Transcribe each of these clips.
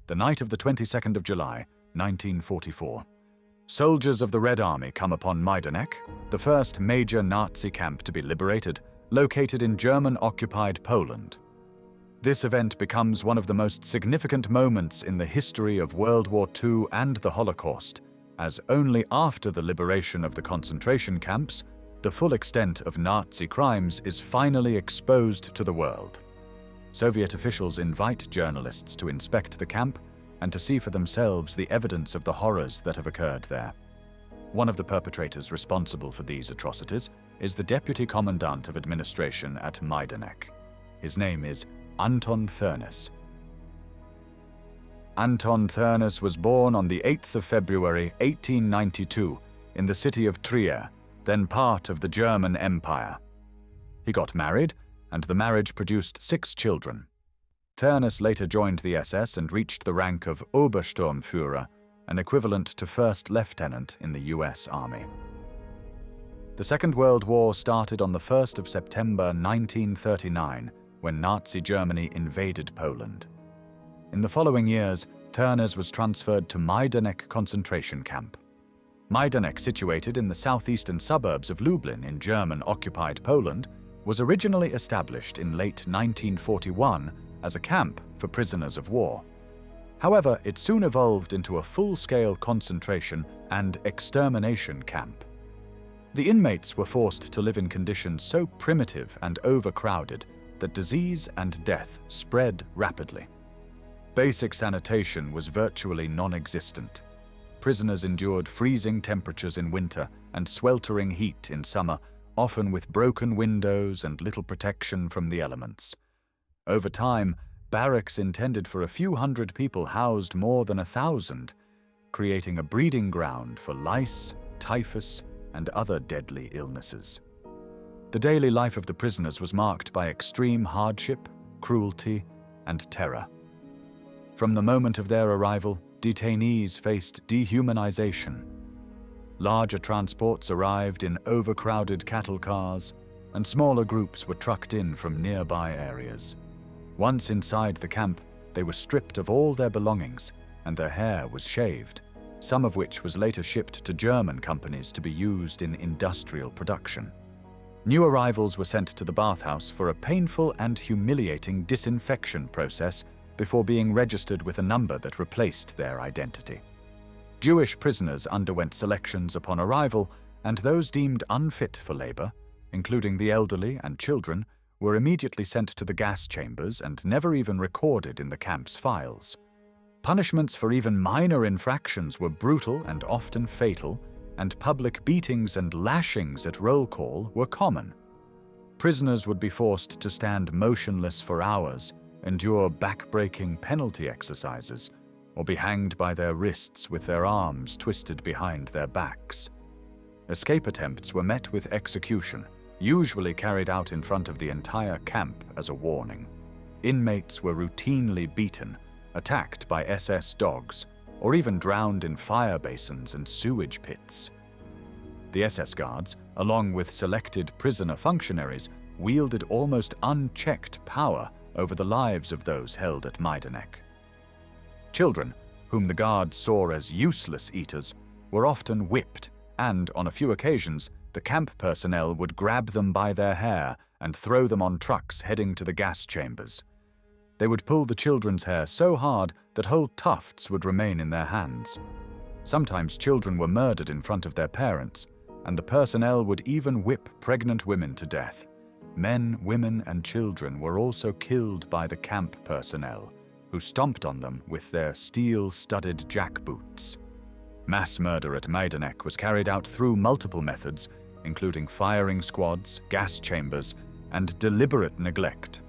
the night of the 22nd of July, 1944. Soldiers of the Red Army come upon Majdanek, the first major Nazi camp to be liberated, located in German-occupied Poland. This event becomes one of the most significant moments in the history of World War II and the Holocaust, as only after the liberation of the concentration camps, the full extent of Nazi crimes is finally exposed to the world. Soviet officials invite journalists to inspect the camp and to see for themselves the evidence of the horrors that have occurred there. One of the perpetrators responsible for these atrocities is the Deputy Commandant of Administration at Majdanek. His name is Anton Thernes. Anton Thernes was born on the 8th of February 1892 in the city of Trier, then part of the German Empire. He got married, and the marriage produced 6 children. Thernes later joined the SS and reached the rank of Obersturmführer, an equivalent to first lieutenant in the US Army. The Second World War started on the 1st of September 1939, when Nazi Germany invaded Poland. In the following years, Thernes was transferred to Majdanek concentration camp. Majdanek, situated in the southeastern suburbs of Lublin in German-occupied Poland, was originally established in late 1941 as a camp for prisoners of war. However, it soon evolved into a full-scale concentration and extermination camp. The inmates were forced to live in conditions so primitive and overcrowded that disease and death spread rapidly. Basic sanitation was virtually non-existent. Prisoners endured freezing temperatures in winter and sweltering heat in summer, often with broken windows and little protection from the elements. Over time, barracks intended for a few hundred people housed more than 1,000, creating a breeding ground for lice, typhus, and other deadly illnesses. The daily life of the prisoners was marked by extreme hardship, cruelty, and terror. From the moment of their arrival, detainees faced dehumanization. Larger transports arrived in overcrowded cattle cars, and smaller groups were trucked in from nearby areas. Once inside the camp, they were stripped of all their belongings, and their hair was shaved, some of which was later shipped to German companies to be used in industrial production. New arrivals were sent to the bathhouse for a painful and humiliating disinfection process before being registered with a number that replaced their identity. Jewish prisoners underwent selections upon arrival, and those deemed unfit for labor, including the elderly and children, were immediately sent to the gas chambers and never even recorded in the camp's files. Punishments for even minor infractions were brutal and often fatal, and public beatings and lashings at roll call were common. Prisoners would be forced to stand motionless for hours, endure back-breaking penalty exercises, or be hanged by their wrists with their arms twisted behind their backs. Escape attempts were met with execution, usually carried out in front of the entire camp as a warning. Inmates were routinely beaten, attacked by SS dogs, or even drowned in fire basins and sewage pits. The SS guards, along with selected prisoner functionaries, wielded almost unchecked power over the lives of those held at Majdanek. Children, whom the guards saw as useless eaters, were often whipped, and on a few occasions, the camp personnel would grab them by their hair and throw them on trucks heading to the gas chambers. They would pull the children's hair so hard that whole tufts would remain in their hands. Sometimes children were murdered in front of their parents, and the personnel would even whip pregnant women to death. Men, women, and children were also killed by the camp personnel, who stomped on them with their steel-studded jackboots. Mass murder at Majdanek was carried out through multiple methods, including firing squads, gas chambers, and deliberate neglect.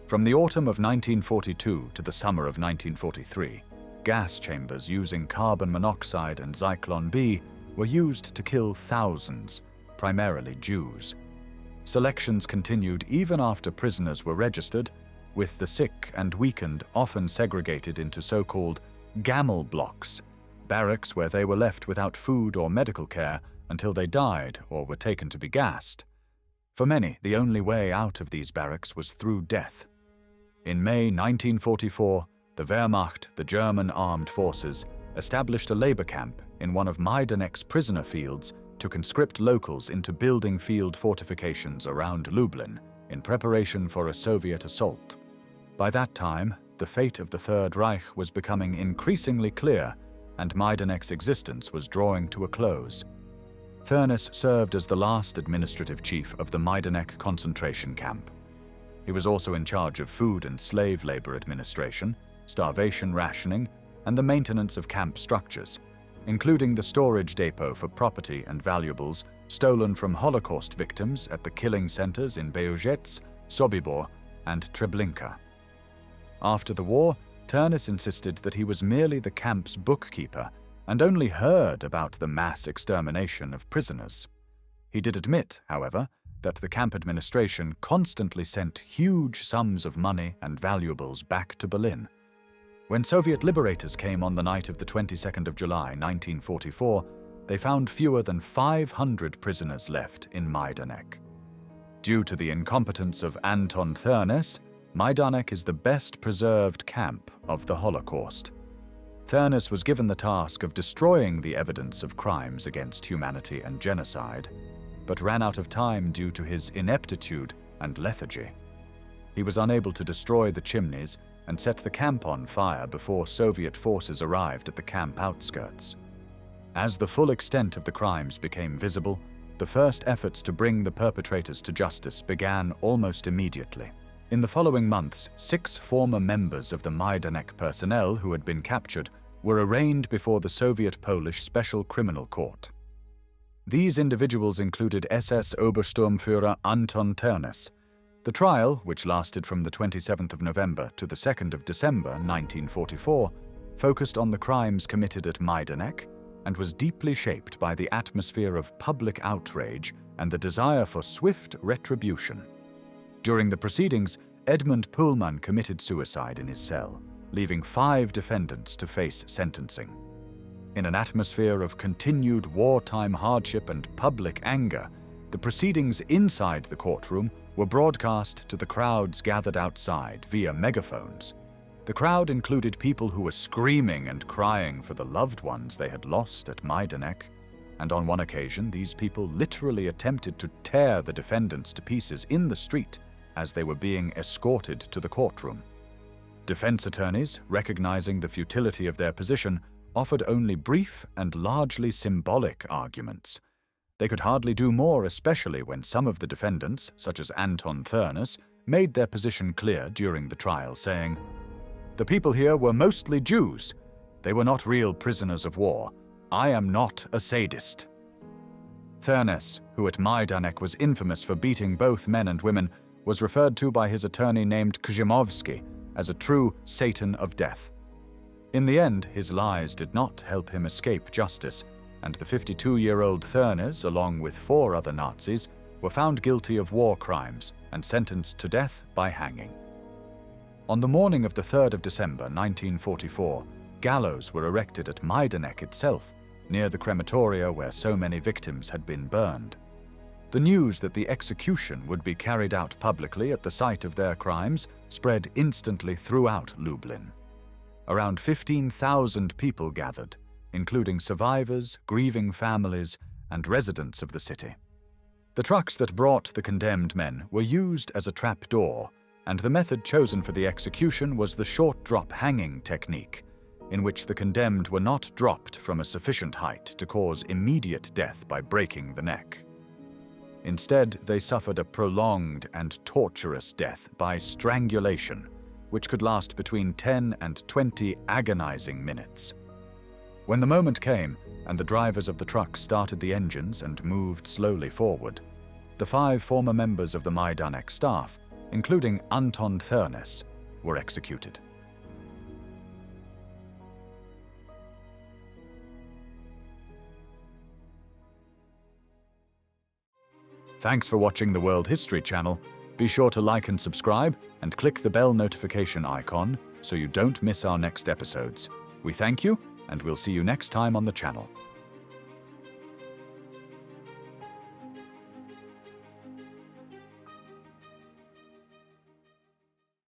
From the autumn of 1942 to the summer of 1943, gas chambers using carbon monoxide and Zyklon B were used to kill thousands, primarily Jews. Selections continued even after prisoners were registered, with the sick and weakened often segregated into so-called gamel blocks, barracks where they were left without food or medical care until they died or were taken to be gassed. For many, the only way out of these barracks was through death. In May 1944, the Wehrmacht, the German armed forces, established a labor camp in one of Majdanek's prisoner fields to conscript locals into building field fortifications around Lublin in preparation for a Soviet assault. By that time, the fate of the Third Reich was becoming increasingly clear, and Majdanek's existence was drawing to a close. Thernes served as the last administrative chief of the Majdanek concentration camp. He was also in charge of food and slave labor administration, starvation rationing, and the maintenance of camp structures, including the storage depot for property and valuables stolen from Holocaust victims at the killing centers in Bełżec, Sobibor, and Treblinka. After the war, Thernes insisted that he was merely the camp's bookkeeper and only heard about the mass extermination of prisoners. He did admit, however, that the camp administration constantly sent huge sums of money and valuables back to Berlin. When Soviet liberators came on the night of the 22nd of July, 1944, they found fewer than 500 prisoners left in Majdanek. Due to the incompetence of Anton Thernes, Majdanek is the best preserved camp of the Holocaust. Thernes was given the task of destroying the evidence of crimes against humanity and genocide, but ran out of time due to his ineptitude and lethargy. He was unable to destroy the chimneys and set the camp on fire before Soviet forces arrived at the camp outskirts. As the full extent of the crimes became visible, the first efforts to bring the perpetrators to justice began almost immediately. In the following months, 6 former members of the Majdanek personnel who had been captured were arraigned before the Soviet Polish Special Criminal Court. These individuals included SS Obersturmführer Anton Thernes. The trial, which lasted from the 27th of November to the 2nd of December 1944, focused on the crimes committed at Majdanek and was deeply shaped by the atmosphere of public outrage and the desire for swift retribution. During the proceedings, Edmund Pullman committed suicide in his cell, leaving 5 defendants to face sentencing. In an atmosphere of continued wartime hardship and public anger, the proceedings inside the courtroom were broadcast to the crowds gathered outside via megaphones. The crowd included people who were screaming and crying for the loved ones they had lost at Majdanek, and on one occasion these people literally attempted to tear the defendants to pieces in the street as they were being escorted to the courtroom. Defense attorneys, recognizing the futility of their position, offered only brief and largely symbolic arguments. They could hardly do more, especially when some of the defendants, such as Anton Thernes, made their position clear during the trial, saying, "The people here were mostly Jews. They were not real prisoners of war. I am not a sadist." Thernes, who at Majdanek was infamous for beating both men and women, was referred to by his attorney named Kziemowski as a true Satan of death. In the end, his lies did not help him escape justice, and the 52-year-old Thernes, along with 4 other Nazis, were found guilty of war crimes and sentenced to death by hanging. On the morning of the 3rd of December 1944, gallows were erected at Majdanek itself, near the crematoria where so many victims had been burned. The news that the execution would be carried out publicly at the site of their crimes spread instantly throughout Lublin. Around 15,000 people gathered, including survivors, grieving families, and residents of the city. The trucks that brought the condemned men were used as a trapdoor, and the method chosen for the execution was the short drop hanging technique, in which the condemned were not dropped from a sufficient height to cause immediate death by breaking the neck. Instead, they suffered a prolonged and torturous death by strangulation, which could last between 10 and 20 agonizing minutes. When the moment came, and the drivers of the trucks started the engines and moved slowly forward, the 5 former members of the Majdanek staff, including Anton Thernes, were executed. Thanks for watching the World History Channel. Be sure to like and subscribe and click the bell notification icon so you don't miss our next episodes. We thank you, and we'll see you next time on the channel.